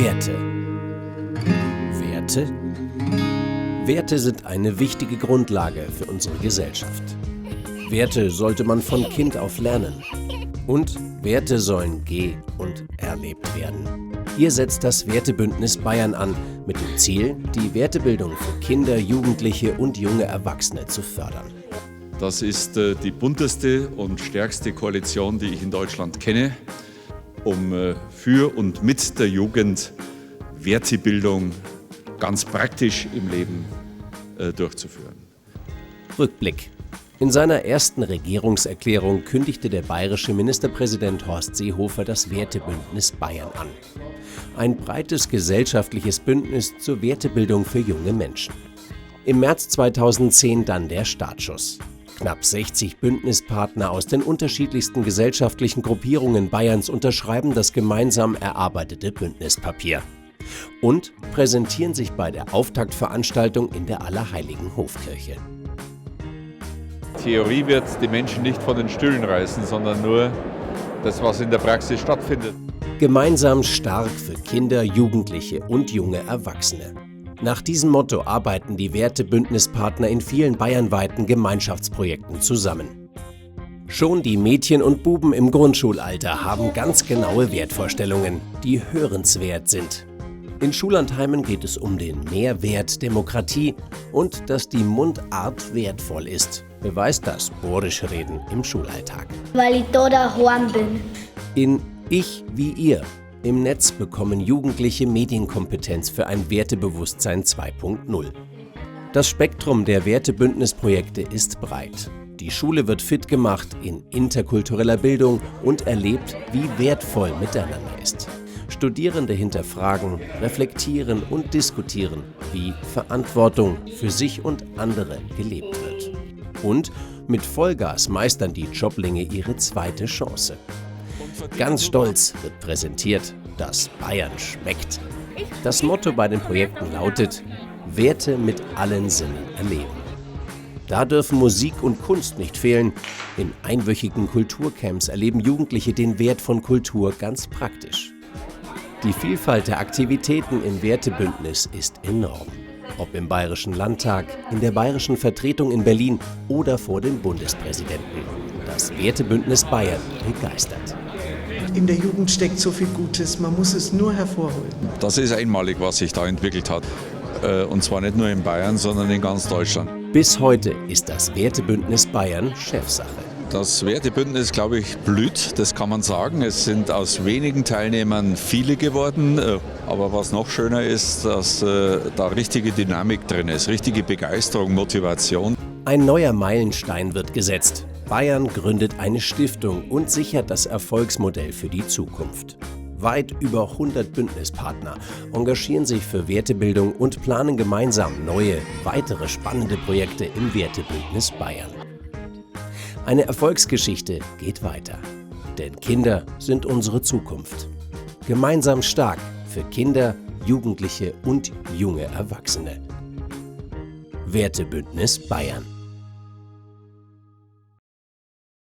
Werte. Werte? Werte sind eine wichtige Grundlage für unsere Gesellschaft. Werte sollte man von Kind auf lernen. Und Werte sollen und erlebt werden. Hier setzt das Wertebündnis Bayern an, mit dem Ziel, die Wertebildung für Kinder, Jugendliche und junge Erwachsene zu fördern. Das ist die bunteste und stärkste Koalition, die ich in Deutschland kenne, um für und mit der Jugend Wertebildung ganz praktisch im Leben durchzuführen. Rückblick. In seiner ersten Regierungserklärung kündigte der bayerische Ministerpräsident Horst Seehofer das Wertebündnis Bayern an. Ein breites gesellschaftliches Bündnis zur Wertebildung für junge Menschen. Im März 2010 dann der Startschuss. Knapp 60 Bündnispartner aus den unterschiedlichsten gesellschaftlichen Gruppierungen Bayerns unterschreiben das gemeinsam erarbeitete Bündnispapier und präsentieren sich bei der Auftaktveranstaltung in der Allerheiligen Hofkirche. Theorie wird die Menschen nicht von den Stühlen reißen, sondern nur das, was in der Praxis stattfindet. Gemeinsam stark für Kinder, Jugendliche und junge Erwachsene. Nach diesem Motto arbeiten die Wertebündnispartner in vielen bayernweiten Gemeinschaftsprojekten zusammen. Schon die Mädchen und Buben im Grundschulalter haben ganz genaue Wertvorstellungen, die hörenswert sind. In Schullandheimen geht es um den Mehrwert Demokratie und dass die Mundart wertvoll ist, beweist das Borisch-Reden im Schulalltag. Weil ich da daheim bin. In Ich wie ihr im Netz bekommen Jugendliche Medienkompetenz für ein Wertebewusstsein 2.0. Das Spektrum der Wertebündnisprojekte ist breit. Die Schule wird fit gemacht in interkultureller Bildung und erlebt, wie wertvoll miteinander ist. Studierende hinterfragen, reflektieren und diskutieren, wie Verantwortung für sich und andere gelebt wird. Und mit Vollgas meistern die Joblinge ihre zweite Chance. Ganz stolz wird präsentiert, dass Bayern schmeckt. Das Motto bei den Projekten lautet: Werte mit allen Sinnen erleben. Da dürfen Musik und Kunst nicht fehlen. In einwöchigen Kulturcamps erleben Jugendliche den Wert von Kultur ganz praktisch. Die Vielfalt der Aktivitäten im Wertebündnis ist enorm. Ob im Bayerischen Landtag, in der Bayerischen Vertretung in Berlin oder vor dem Bundespräsidenten. Das Wertebündnis Bayern begeistert. In der Jugend steckt so viel Gutes, man muss es nur hervorholen. Das ist einmalig, was sich da entwickelt hat. Und zwar nicht nur in Bayern, sondern in ganz Deutschland. Bis heute ist das Wertebündnis Bayern Chefsache. Das Wertebündnis, glaube ich, blüht, das kann man sagen. Es sind aus wenigen Teilnehmern viele geworden. Aber was noch schöner ist, dass da richtige Dynamik drin ist, richtige Begeisterung, Motivation. Ein neuer Meilenstein wird gesetzt. Bayern gründet eine Stiftung und sichert das Erfolgsmodell für die Zukunft. Weit über 100 Bündnispartner engagieren sich für Wertebildung und planen gemeinsam neue, weitere spannende Projekte im Wertebündnis Bayern. Eine Erfolgsgeschichte geht weiter. Denn Kinder sind unsere Zukunft. Gemeinsam stark für Kinder, Jugendliche und junge Erwachsene. Wertebündnis Bayern.